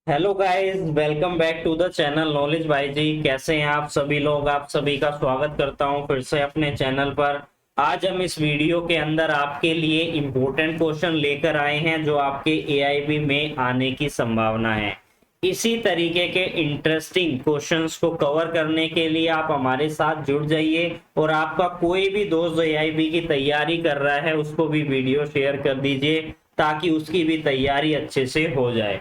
Hello guys, welcome back to the channel knowledge भाई जी। कैसे हैं आप सभी लोग? आप सभी का स्वागत करता हूं फिर से अपने चैनल पर। आज हम इस वीडियो के अंदर आपके लिए इम्पोर्टेंट क्वेश्चन लेकर आए हैं जो आपके एआईबी में आने की संभावना है। इसी तरीके के इंटरेस्टिंग क्वेश्चंस को कवर करने के लिए आप हमारे साथ जुड़ जाइए और आपका कोई भी दोस्त एआईबी की तैयारी कर रहा है उसको भी वीडियो शेयर कर दीजिए ताकि उसकी भी तैयारी अच्छे से हो जाए।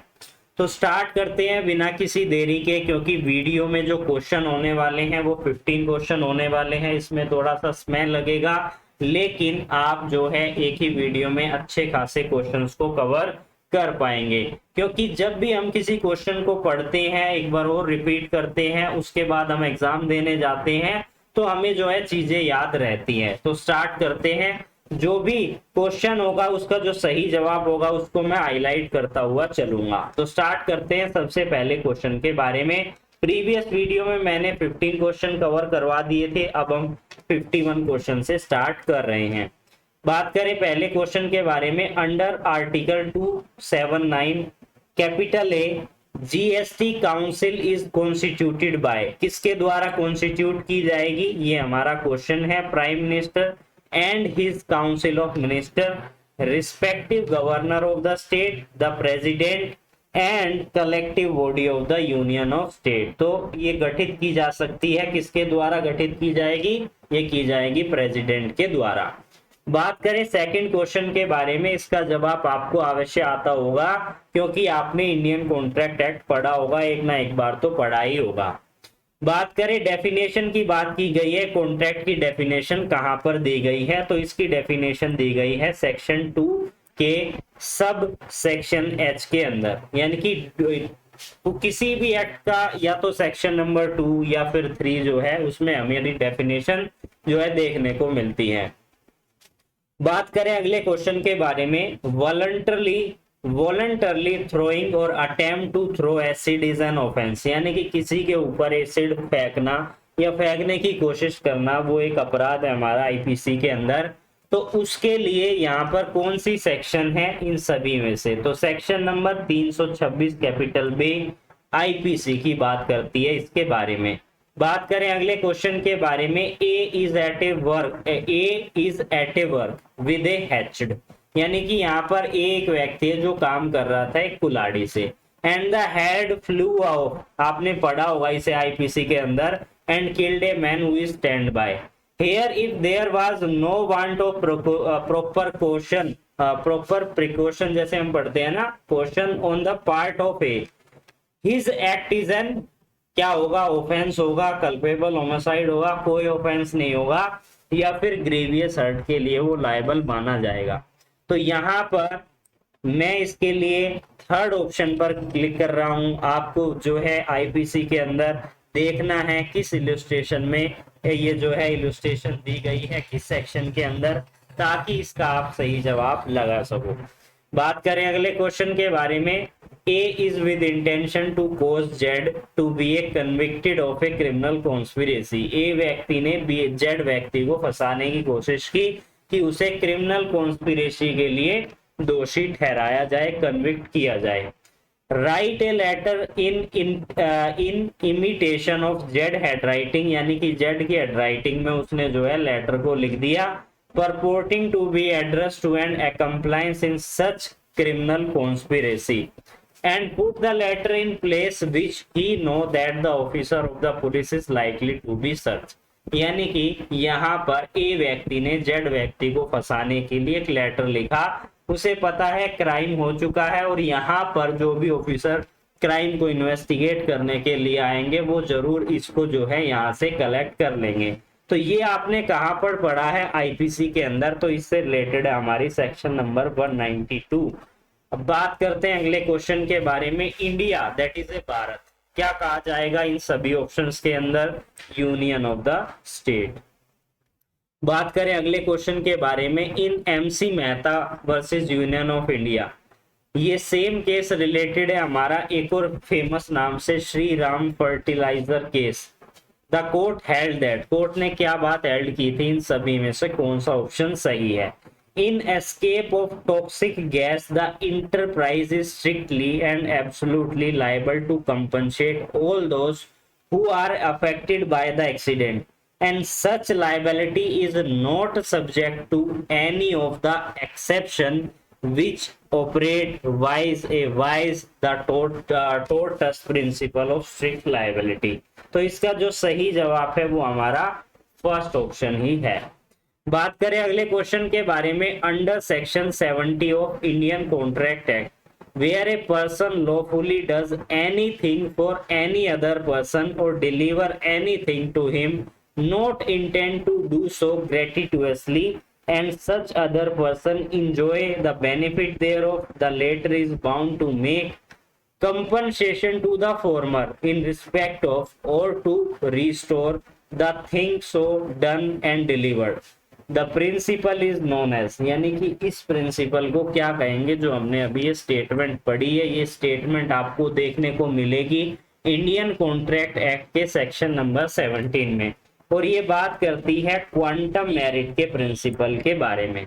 तो स्टार्ट करते हैं बिना किसी देरी के, क्योंकि वीडियो में जो क्वेश्चन होने वाले हैं वो 15 क्वेश्चन होने वाले हैं। इसमें थोड़ा सा समय लगेगा, लेकिन आप जो है एक ही वीडियो में अच्छे खासे क्वेश्चंस को कवर कर पाएंगे। क्योंकि जब भी हम किसी क्वेश्चन को पढ़ते हैं, एक बार और रिपीट करते हैं, उसके बाद हम एग्जाम देने जाते हैं तो हमें जो है चीजें याद रहती हैं। तो स्टार्ट करते हैं। जो भी क्वेश्चन होगा उसका जो सही जवाब होगा उसको मैं हाईलाइट करता हुआ चलूंगा। तो स्टार्ट करते हैं सबसे पहले क्वेश्चन के बारे में। प्रीवियस वीडियो में मैंने 15 क्वेश्चन कवर करवा दिए थे, अब हम 51 क्वेश्चन से स्टार्ट कर रहे हैं। बात करें पहले क्वेश्चन के बारे में। Under article 279 capital A GST council is constituted by, किसके द्वारा कॉन्स्टिट्यूट की जाएगी, ये हमारा क्वेश्चन है। Prime minister and his council of minister, respective governor of the state, the president and collective body of the union of state। तो ये गठित की जा सकती है, किसके द्वारा गठित की जाएगी, ये की जाएगी प्रेसिडेंट के द्वारा। बात करें सेकंड क्वेश्चन के बारे में, इसका जवाब आपको अवश्य आता होगा क्योंकि आपने इंडियन कॉन्ट्रैक्ट एक्ट पढ़ा होगा, एक ना एक बार तो पढ़ा ही होगा। बात करें डेफिनेशन की, बात की गई है कॉन्ट्रैक्ट की डेफिनेशन कहां पर दी गई है, तो इसकी डेफिनेशन दी गई है सेक्शन 2 के सब सेक्शन एच के अंदर। यानी कि तो किसी भी एक्ट का या तो सेक्शन नंबर 2 या फिर 3 जो है उसमें हमें डेफिनेशन जो है देखने को मिलती है। बात करें अगले क्वेश्चन के बारे में। वॉलंटरली थ्रोइंग और attempt to throw acid is an offence, यानी कि किसी के ऊपर एसिड फेंकना या फेंकने की कोशिश करना वो एक अपराध है हमारा आईपीसी के अंदर। तो उसके लिए यहाँ पर कौन सी सेक्शन है इन सभी में से, तो section number 326 capital B IPC की बात करती है इसके बारे में। बात करें अगले क्वेश्चन के बारे में। A is at a work with a hatchet, यानी कि यहाँ पर एक व्यक्ति है जो काम कर रहा था एक कुल्हाड़ी से। And the head flew out, आपने पढ़ा होगा इसे आईपीसी के अंदर। And killed a man who is stand by here if there was no want of proper precaution, जैसे हम पढ़ते हैं ना, question on the part of a his act is an, क्या होगा, ऑफेंस होगा, कल्पेबल होमिसाइड होगा, कोई ऑफेंस नहीं होगा, या फिर ग्रेवियस हर्ट के लिए वो लायबल माना जाएगा। तो यहाँ पर मैं इसके लिए थर्ड ऑप्शन पर क्लिक कर रहा हूं। आपको जो है आईपीसी के अंदर देखना है किस इलस्ट्रेशन में ये जो है इलस्ट्रेशन दी गई है, किस सेक्शन के अंदर, ताकि इसका आप सही जवाब लगा सको। बात करें अगले क्वेश्चन के बारे में। A is with intention to cause Z to be a convicted of a criminal conspiracy, A व्यक्ति ने जेड व्यक्ति को फंसाने की कोशिश की कि उसे क्रिमिनल कॉन्स्पिरेसी के लिए दोषी ठहराया जाए, कन्विक्ट किया जाए। Right a letter in imitation of Z handwriting, यानी कि जेड की हेड राइटिंग में उसने जो है लेटर को लिख दिया। Purporting to be address to and accomplice in such criminal conspiracy and put the letter in place which he know that the officer of the police is likely to be searched, यानी कि यहाँ पर ए व्यक्ति ने Z व्यक्ति को फंसाने के लिए एक लेटर लिखा, उसे पता है क्राइम हो चुका है और यहाँ पर जो भी ऑफिसर क्राइम को इन्वेस्टिगेट करने के लिए आएंगे वो जरूर इसको जो है यहाँ से कलेक्ट कर लेंगे। तो ये आपने कहाँ पर पढ़ा है, आईपीसी के अंदर, तो इससे रिलेटेड है हमारी सेक्शन नंबर 192। अब बात करते हैं अगले क्वेश्चन के बारे में। India that is a Bharat, क्या कहा जाएगा इन सभी ऑप्शंस के अंदर, यूनियन ऑफ द स्टेट। बात करें अगले क्वेश्चन के बारे में। In MC Mehta versus Union of India, ये सेम केस रिलेटेड है हमारा एक और फेमस नाम से Shri Ram fertiliser case. The court held that, court ने क्या बात हेल्ड की थी, इन सभी में से कौन सा ऑप्शन सही है। in escape of toxic gas, the enterprise is strictly and absolutely liable to compensate all those who are affected by the accident, and such liability is not subject to any of the exception which operate wise the tortus principle of strict liability। तो इसका जो सही जवाब है वो हमारा first option ही है। बात करें अगले क्वेश्चन के बारे में, under section 70 of Indian contract act, where a person lawfully does anything for any other person or deliver anything to him, not intend to do so gratuitously, and such other person enjoy the benefit thereof, the latter is bound to make compensation to the former in respect of or to restore the thing so done and delivered। The principle is known as, यानी कि इस principal को क्या कहेंगे, जो हमने अभी ये स्टेटमेंट पढ़ी है, ये स्टेटमेंट आपको देखने को मिलेगी इंडियन कॉन्ट्रैक्ट एक्ट के सेक्शन नंबर 17 में, और ये बात करती है क्वांटम मेरिट के प्रिंसिपल के बारे में।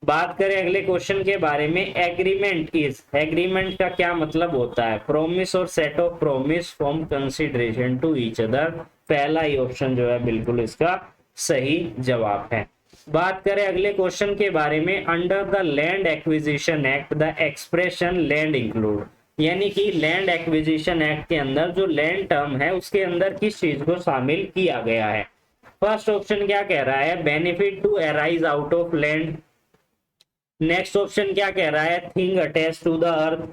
बात करें अगले क्वेश्चन के बारे में, एग्रीमेंट इज, एग्रीमेंट का क्या मतलब होता है, प्रोमिस और set of promise from consideration to each other. पहला ही ऑप्शन जो है बिल्कुल इसका सही जवाब है। बात करें अगले क्वेश्चन के बारे में, under the land acquisition act the expression land include, यानी कि लैंड एक्विजिशन एक्ट के अंदर जो लैंड टर्म है उसके अंदर किस चीज को शामिल किया गया है। फर्स्ट ऑप्शन क्या कह रहा है, benefit to arise out of land. Next option क्या कह रहा है, thing attach to the earth.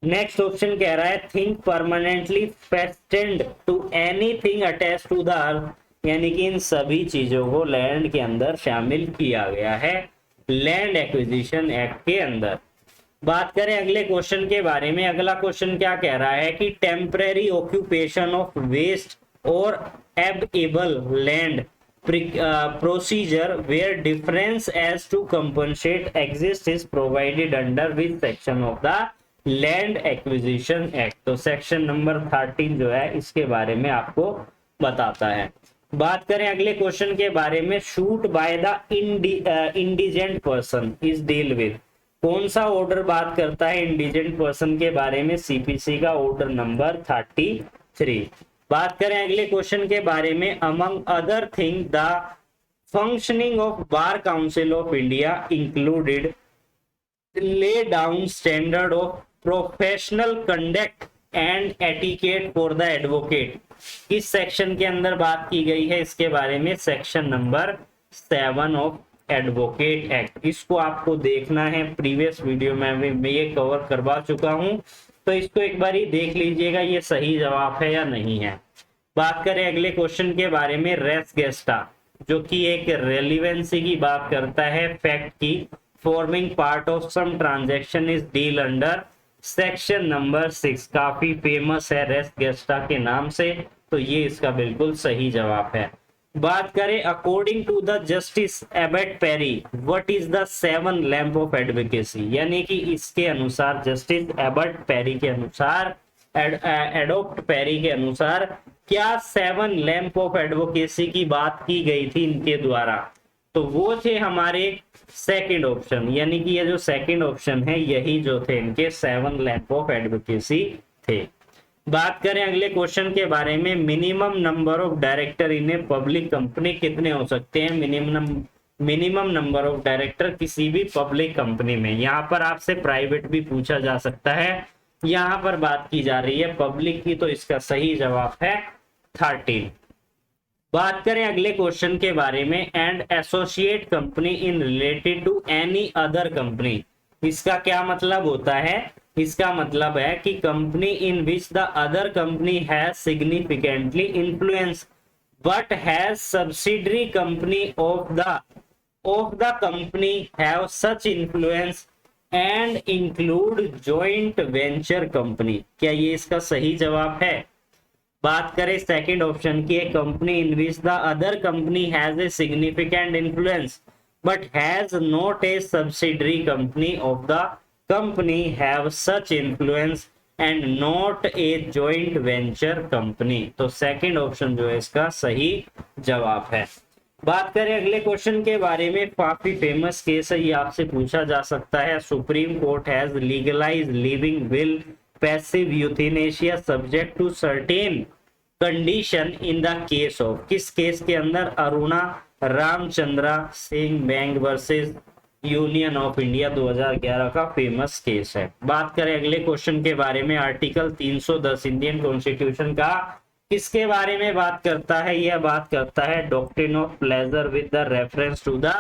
Next option कह रहा है thing permanently fastened to anything attach to the earth, यानी कि इन सभी चीजों को लैंड के अंदर शामिल किया गया है लैंड एक्विजिशन एक्ट के अंदर। बात करें अगले क्वेश्चन के बारे में, अगला क्वेश्चन क्या कह रहा है कि टेम्परेरी ऑक्यूपेशन ऑफ वेस्ट और arable land procedure where difference as to compensate exist is provided under which section of the land acquisition act. तो सेक्शन नंबर 13 जो है इसके बारे में आपको बताता है। बात करें अगले क्वेश्चन के बारे में, shoot by the indigent person is deal with, कौन सा ऑर्डर बात करता है इंडिजेंट पर्सन के बारे में, सीपीसी का ऑर्डर नंबर 33। बात करें अगले क्वेश्चन के बारे में, among other thing the functioning of bar council of India included lay down standard of professional conduct and etiquette for the advocate, किस सेक्शन के अंदर बात की गई है इसके बारे में, section number 7 of advocate act. इसको आपको देखना है, प्रीवियस वीडियो में मैं ये कवर करवा चुका हूं, तो इसको एक बार ही देख लीजिएगा ये सही जवाब है या नहीं है। बात करें अगले क्वेश्चन के बारे में, रेस गेस्टा, जो कि एक रेलिवेंसी की बात करता है, फैक्ट की, forming part of some transaction is deal under section number 6, काफी फेमस है रेस गेस्टा के नाम से, तो ये इसका बिल्कुल सही जवाब है। बात करें according to the Justice Abbott Parry what is the 7 lamp of advocacy, यानी कि इसके अनुसार जस्टिस एबट पेरी के अनुसार एडोप्ट पेरी के अनुसार क्या 7 लैंप ऑफ एडवोकेसी की बात की गई थी इनके द्वारा, तो वो थे हमारे सेकंड ऑप्शन, यानी कि ये जो सेकंड ऑप्शन है यही जो थे इनके 7 लैंप ऑफ एडवोकेसी थे। बात करें अगले क्वेश्चन के बारे में, minimum number of director in a public company कितने हो सकते हैं, मिनिमम नंबर ऑफ डायरेक्टर किसी भी पब्लिक कंपनी में। यहाँ पर आपसे प्राइवेट भी पूछा जा सकता है, यहाँ पर बात की जा रही है पब्लिक की, तो इसका सही जवाब है 13। बात करें अगले क्वेश्चन के बारे में, and associate company in related to any other company, इसका क्या मतलब होता है, इसका मतलब है कि company in which the other company has significantly influence but has subsidiary company of the company have such influence and include joint venture company, क्या ये इसका सही जवाब है। बात करें सेकंड ऑप्शन की, company in which the other company has a significant influence but has not a subsidiary company of the company have such influence and not a joint venture company, तो सेकंड ऑप्शन जो है इसका सही जवाब है। बात करें अगले क्वेश्चन के बारे में, काफी फेमस केस है, ये आपसे पूछा जा सकता है। Supreme Court has legalise living will passive euthanasia subject to certain condition in the case of, किस केस के अंदर? Aruna Ramchandra Shanbaug versus Union of India 2011 का फेमस केस है। बात करें अगले क्वेश्चन के बारे में, आर्टिकल 310 इंडियन कॉन्स्टिट्यूशन का किसके बारे में बात करता है? यह बात करता है doctrine of pleasure with the reference to the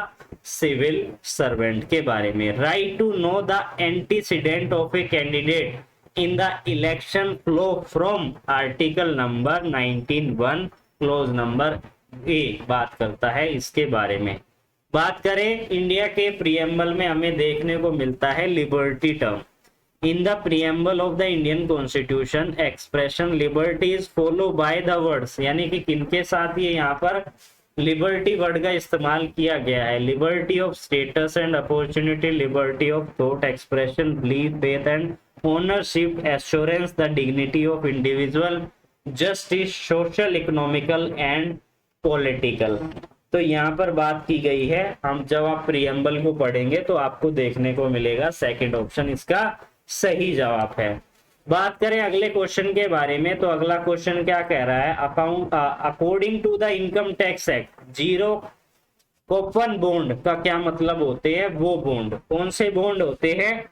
civil servant के बारे में। Right to know the antecedent of a candidate in the election flow from article number 19(1) clause number A बात करता है इसके बारे में। बात करें इंडिया के प्रियम्बल में हमें देखने को मिलता है liberty term. In the preamble of the Indian constitution expression liberty is follow by the words, यानी कि किनके साथ ये यहाँ पर लिबर्टी वर्ड का इस्तेमाल किया गया है? Liberty of status and opportunity, liberty of thought expression, belief, faith and ownership, assurance the dignity of individual, justice, social, economical and political. तो यहाँ पर बात की गई है, हम जब आप प्रियम्बल को पढ़ेंगे तो आपको देखने को मिलेगा सेकंड ऑप्शन इसका सही जवाब है। बात करें अगले क्वेश्चन के बारे में, तो अगला क्वेश्चन क्या कह रहा है? Account according to the income tax act, zero coupon bond का क्या मतलब होते हैं? वो बॉन्ड कौन से बॉन्ड होते हैं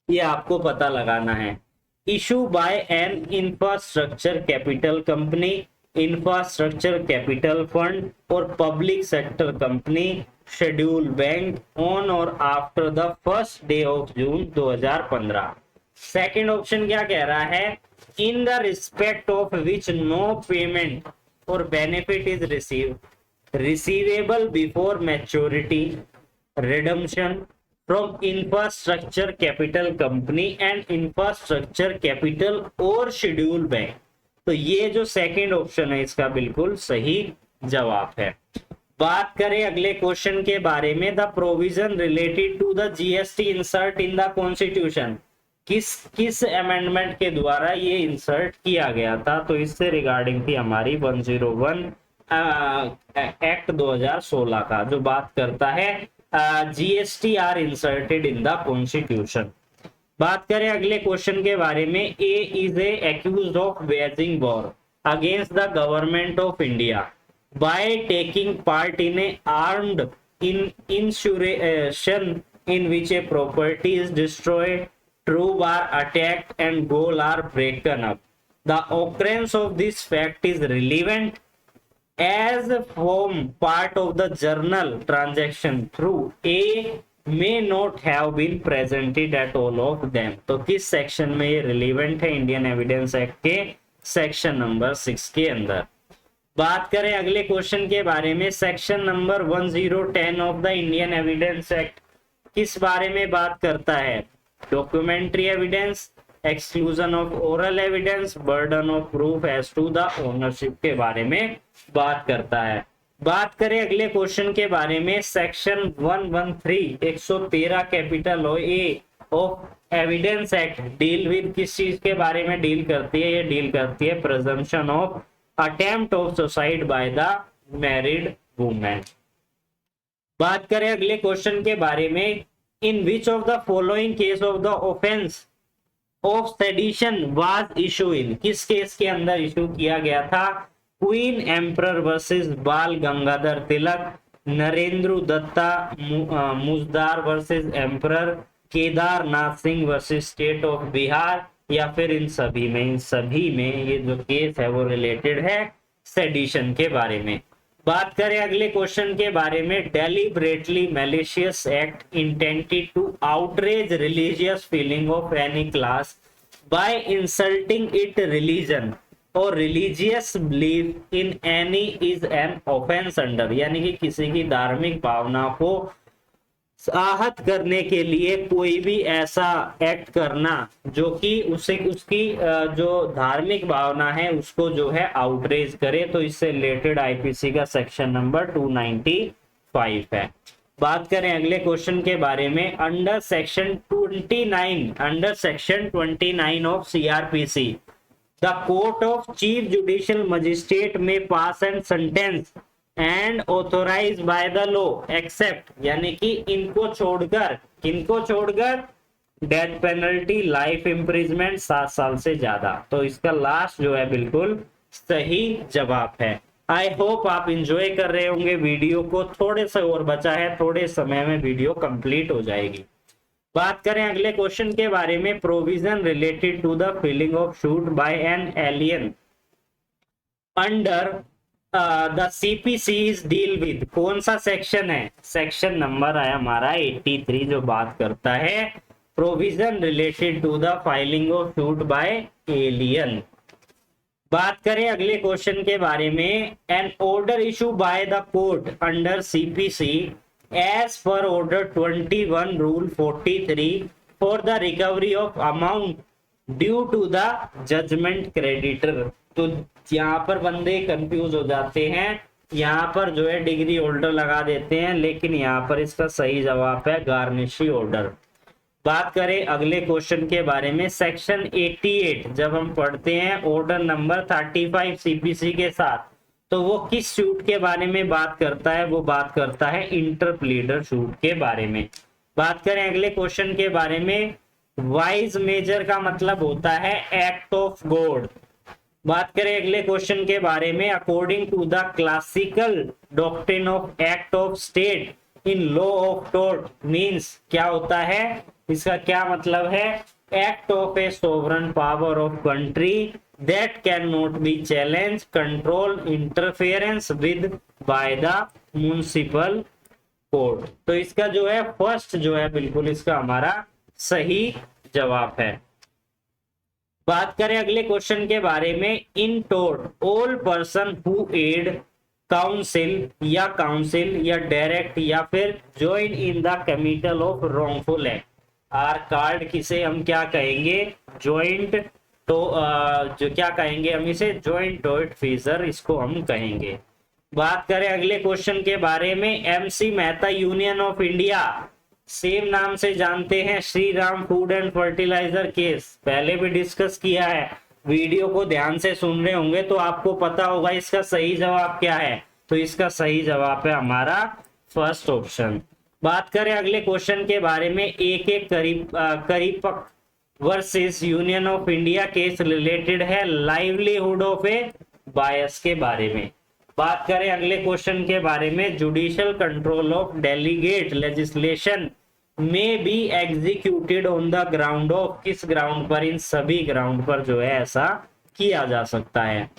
ये आपको पता लगाना है। Issue by an infrastructure capital company, infrastructure capital fund और public sector company, schedule bank on और after the first day of June 2015। Second option क्या कह रहा है? In the respect of which no payment और benefit is receivable before maturity, redemption from infrastructure capital company and infrastructure capital और schedule bank. तो ये जो सेकंड ऑप्शन है इसका बिल्कुल सही जवाब है। बात करें अगले क्वेश्चन के बारे में, the provision related to the GST insert in the constitution, किस अमेंडमेंट के द्वारा ये इंसर्ट किया गया था? तो इससे रिगार्डिंग थी हमारी 101 एक्ट 2016 का, जो बात करता है GST are inserted in the constitution. बात करें अगले क्वेश्चन के बारे में, A is accused of waging war against the government of India by taking part in a armed insurrection in which a property is destroyed, troop are attacked and gaol are broken up. The occurrence of this fact is relevant as form part of the journal transaction through A may not have been presented at all of them। तो किस section में ये relevant है? Indian evidence act के section number 6 के अंदर। बात करें अगले क्वेश्चन के बारे में, section number 1010 of the Indian evidence act किस बारे में बात करता है? Documentary evidence, exclusion of oral evidence, burden of proof as to the ownership के बारे में बात करता है। बात करें अगले क्वेश्चन के बारे में, section 113 113 capital A of evidence act deal with किस चीज के बारे में डील करती है? ये डील करती है presumption of attempt of suicide by the married women. बात करें अगले क्वेश्चन के बारे में, in which of the following case of the offence of sedition was issue in, किस केस के अंदर इशू किया गया था? Queen emperor versus Bal Gangadhar Tilak, Narendra Dutta Majumdar versus emperor, Kedarnath Singh versus state of Bihar, या फिर इन सभी में? इन सभी में ये जो केस है वो रिलेटेड है सेडिशन के बारे में। बात करें अगले क्वेश्चन के बारे में, deliberately malicious act intended to outrage religious feeling of any class by insulting it religion और religious belief in any is an offence under, यानी कि किसी की धार्मिक भावना को आहत करने के लिए कोई भी ऐसा एक्ट करना जो कि उसे उसकी जो धार्मिक भावना है उसको जो है आउटरेज करे, तो इससे रिलेटेड आईपीसी का सेक्शन नंबर 295 है। बात करें अगले क्वेश्चन के बारे में, under section 29 of CrPC the court of chief judicial magistrate में pass and sentence and authorise by the law except, यानी कि इनको छोड़कर, किनको छोड़कर, डेथ पेनल्टी, लाइफ इम्प्रिजमेंट, 7 साल से ज्यादा। तो इसका लास्ट जो है बिल्कुल सही जवाब है। आई होप आप इंजॉय कर रहे होंगे वीडियो को, थोड़े से और बचा है, थोड़े समय में वीडियो कंप्लीट हो जाएगी। बात करें अगले क्वेश्चन के बारे में, provision related to the filing of suit by an alien under the CPC's deal with, कौन सा सेक्शन है? सेक्शन नंबर है हमारा 83, जो बात करता है provision related to the filing of suit by alien. बात करें अगले क्वेश्चन के बारे में, an order issue by the court under CPC as per order 21 rule 43 for the recovery of amount due to the judgement creditor. तो यहाँ पर बंदे कंफ्यूज हो जाते हैं, यहाँ पर जो है डिग्री होल्डर लगा देते हैं, लेकिन यहाँ पर इसका सही जवाब है गार्निशी ऑर्डर। बात करें अगले क्वेश्चन के बारे में, सेक्शन 88 जब हम पढ़ते हैं ऑर्डर नंबर 35 सीपीसी के साथ, तो वो किस शूट के बारे में बात करता है? वो बात करता है इंटरप्लीडर शूट के बारे में। बात करें अगले क्वेश्चन के बारे में, वाइज मेजर का मतलब होता है एक्ट ऑफ गॉड। बात करें अगले क्वेश्चन के बारे में, according to the classical doctrine of act of state in law of tort means क्या होता है? इसका क्या मतलब है? Act of a sovereign power of country that can not be challenge, control, interference with by the municipal court. तो इसका जो है फर्स्ट जो है बिल्कुल इसका हमारा सही जवाब है। बात करें अगले क्वेश्चन के बारे में, in tort all person who aid counsel या डायरेक्ट या फिर join in the committal of wrongful act are card, किसे हम क्या कहेंगे? ज्वाइंट, तो जो क्या कहेंगे हम इसे? ज्वाइंट टोर्ट फीजर इसको हम कहेंगे। बात करें अगले क्वेश्चन के बारे में, M C Mehta Union of India same नाम से जानते हैं, Shri Ram food and fertiliser case पहले भी डिस्कस किया है, वीडियो को ध्यान से सुन रहे होंगे तो आपको पता होगा इसका सही जवाब क्या है। तो इसका सही जवाब है हमारा फर्स्ट ऑप्शन। बात करें अगले क्वेश्चन के बारे में, एक करीपक versus Union of India case related है लाइवलीहुड ऑफ ए बायस के बारे में। बात करें अगले क्वेश्चन के बारे में, judicial control of delegate legislation may be executed on the ground of, किस ग्राउंड पर? इन सभी ग्राउंड पर जो है ऐसा किया जा सकता है।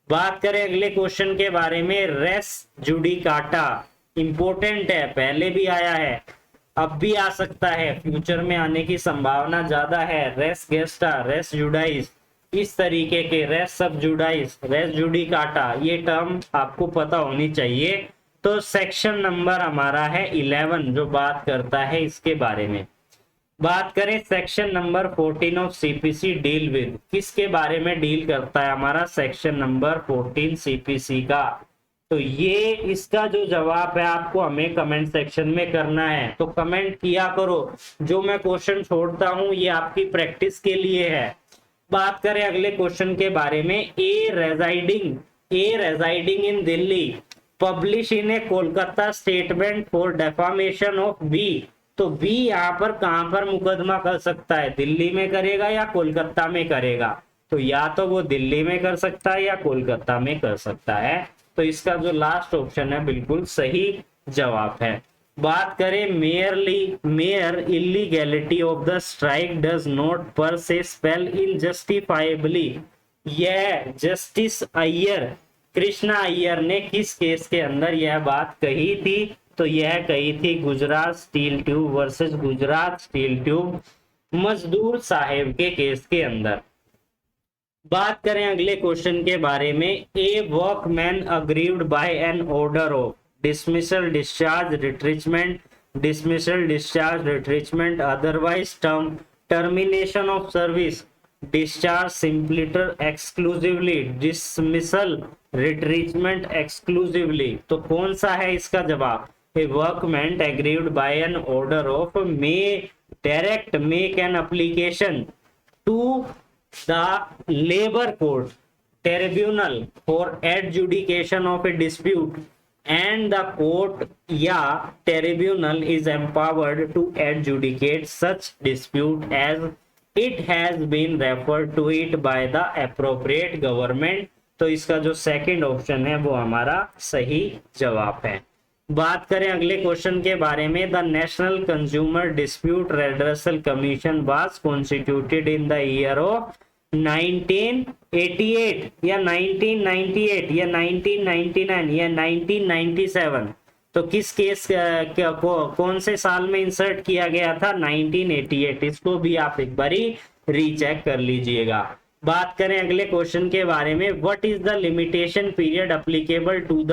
बात करें अगले क्वेश्चन के बारे में, रेस जुडिकाटा इंपोर्टेंट है, पहले भी आया है, अब भी आ सकता है, फ्यूचर में आने की संभावना ज्यादा है। रेस गेस्टा, रेस जुडाइस, इस तरीके के रेस सब जुडाइस, रेस जुडिकाटा, ये टर्म आपको पता होनी चाहिए। तो सेक्शन नंबर हमारा है 11 जो बात करता है इसके बारे में। बात करें section number 14 of CPC deal with, किसके बारे में डील करता है? हमारा सेक्शन नंबर 14 सीपीसी का। तो ये इसका जो जवाब है आपको हमें कमेंट सेक्शन में करना है, तो कमेंट किया करो। जो मैं क्वेश्चन छोड़ता हूं ये आपकी प्रैक्टिस के लिए है। बात करें अगले क्वेश्चन के बारे में, A residing in Delhi publish in a Kolkata statement for defamation of B. तो बी यहाँ पर कहां पर मुकदमा कर सकता है? दिल्ली में करेगा या कोलकाता में करेगा? तो या तो वो दिल्ली में कर सकता है या कोलकाता में कर सकता है। तो इसका जो लास्ट ऑप्शन है बिल्कुल सही जवाब है। बात करें mayor illegality of the strike does not पर से स्पेल इन जस्टिफाइबली, यह जस्टिस अय्यर, कृष्णा अय्यर ने किस केस के अंदर यह बात कही थी? तो यह कही थी Gujarat steel tube versus Gujarat steel tube मजदूर साहेब के केस के अंदर। बात करें अगले क्वेश्चन के बारे में, a workman aggrieved by an order of dismissal, discharge, retrenchment, dismissal, discharge, retrenchment, otherwise termination of service, discharge, simpleter, exclusively, dismissal, retrenchment, exclusively। तो कौन सा है इसका जवाब? A workman aggrieved by an order of may direct make an application to the labor court tribunal for adjudication of a dispute and the court या tribunal is empowered to adjudicate such dispute as it has been referred to it by the appropriate government। तो इसका जो second option है वो हमारा सही जवाब है। बात करें अगले क्वेश्चन के बारे में, the national consumer dispute redressal commission was constituted in the year of 1988 या 1998 या 1999 या 1997। तो किस केस कौन से साल में इंसर्ट किया गया था? 1988। इसको भी आप एक बारी रीचेक कर लीजिएगा। बात करें अगले क्वेश्चन के बारे में, what is the limitation period applicable to the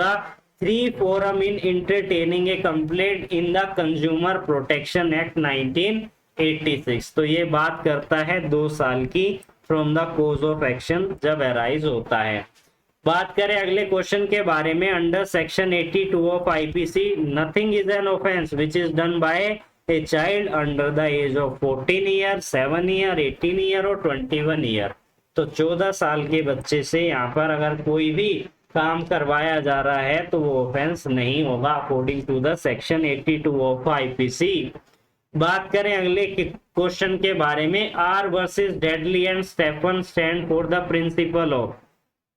three forum in entertaining a complaint in the consumer protection act 1986। तो ये बात करता है 2 साल की from the cause of action जब अराइज होता है। बात करें अगले क्वेश्चन के बारे में, under section 82 of IPC nothing is an offence which is done by a child under the age of 14 year, 7 year, 18 year और 21 ईयर। तो 14 साल के बच्चे से यहाँ पर अगर कोई भी काम करवाया जा रहा है तो वो ऑफेंस नहीं होगा according to the section 82 of IPC. बात करें अगले क्वेश्चन के बारे में, R versus Dudley and Stephen stand for the principle of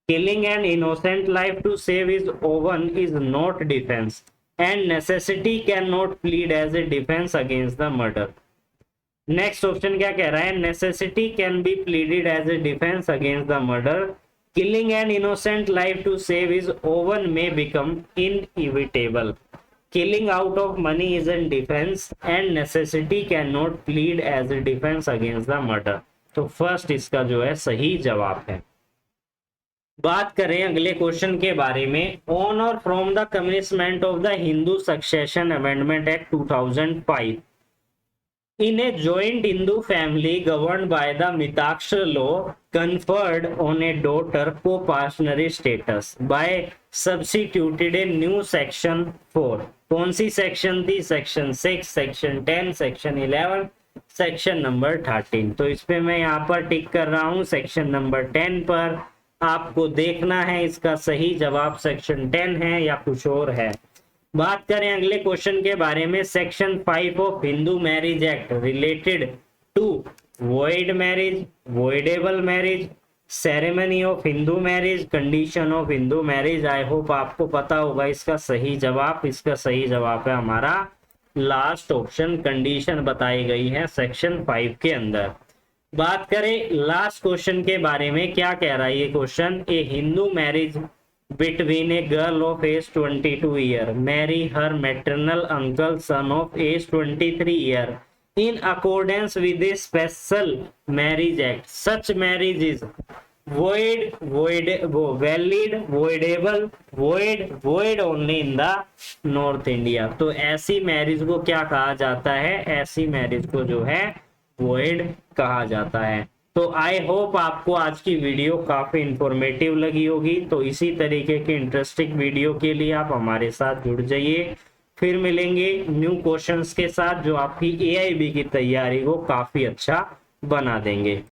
killing an innocent life to save his own is not defense and necessity cannot plead as a defense against the murder। Next option क्या कह रहा है? Necessity can be pleaded as a defence against the murder, killing an innocent life to save his own may become inevitable, killing out of money is a defense and necessity cannot plead as a defense against the murder। तो first इसका जो है सही जवाब है। बात करें अगले क्वेश्चन के बारे में, ऑन और from the commitment of the Hindu succession amendment act 2005 in a joint Hindu family governed by the Mitakshar law conferred on a daughter co-partnership status by substituted a new section 4। कौन C section थी? Section 6, section 10, section 11, section number 13। तो इस पे मैं यहाँ पर टिक कर रहा हूँ सेक्शन नंबर 10 पर। आपको देखना है इसका सही जवाब सेक्शन 10 है या कुछ और है। बात करें अगले क्वेश्चन के बारे में, section 5 of Hindu marriage act related to void marriage, voidable marriage, ceremony of Hindu marriage, condition of Hindu marriage. I hope आपको पता होगा इसका सही जवाब। इसका सही जवाब है हमारा लास्ट ऑप्शन, कंडीशन बताई गई है सेक्शन 5 के अंदर। बात करें लास्ट क्वेश्चन के बारे में, क्या कह रहा है ये question, A Hindu marriage between a girl of age 22 year marry her maternal uncle son of age 23 year in accordance with a special marriage act, such marriage is void, valid, voidable, void only in the North India। तो ऐसी marriage को क्या कहा जाता है? ऐसी marriage को जो है void कहा जाता है। तो आई होप आपको आज की वीडियो काफी इंफॉर्मेटिव लगी होगी। तो इसी तरीके के इंटरेस्टिंग वीडियो के लिए आप हमारे साथ जुड़ जाइए। फिर मिलेंगे न्यू क्वेश्चंस के साथ जो आपकी AIB की तैयारी को काफी अच्छा बना देंगे।